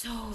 Hello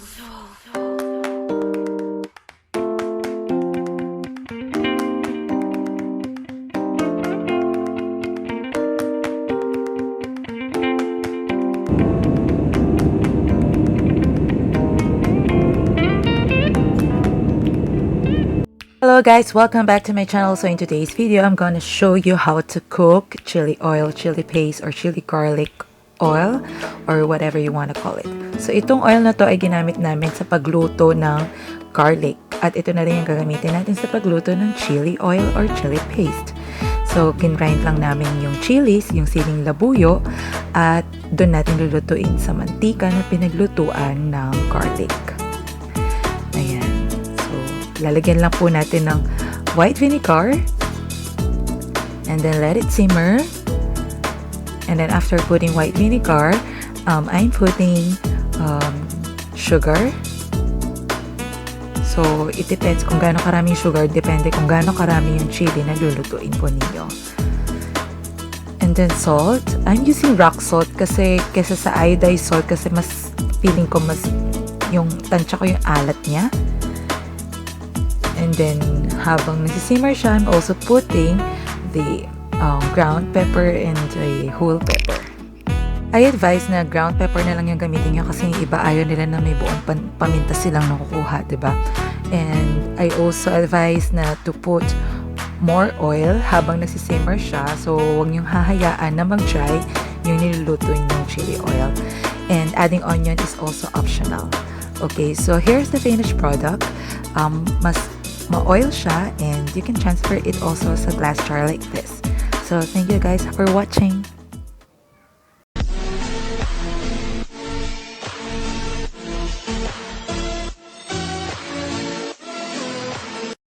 guys, welcome back to my channel. So in today's video, I'm gonna show you how to cook chili oil, chili paste, or chili garlic oil, or whatever you want to call it. So itong oil na to ay ginamit namin sa pagluto ng garlic. At ito na rin yung gagamitin natin sa pagluto ng chili oil or chili paste. So kinrind lang namin yung chilies, yung siling labuyo, at doon natin lulutuin sa mantika na pinaglutuan ng garlic. Ayan. Lalagyan lang po natin ng white vinegar and then let it simmer. And then after putting white vinegar, I'm putting sugar. So it depends kung gaano karami yung sugar, depende kung gaano karami yung chili na lulutuin po ninyo. And then salt. I'm using rock salt kasi kesa sa iodized salt kasi mas feeling ko mas yung tansya ko yung alat niya. And then, habang nasisimmer siya, I'm also putting the ground pepper and the whole pepper. I advise na ground pepper na lang yung gamitin nyo kasi yung iba ayaw nila na may buong paminta silang nakukuha, diba? And I also advise na to put more oil habang nasisimmer siya. So, huwag nyong hahayaan na mag-dry yung niluluto yung chili oil. And adding onion is also optional. Okay, so here's the finished product. Mas ma-oil siya and you can transfer it also sa glass jar like this. So thank you guys for watching.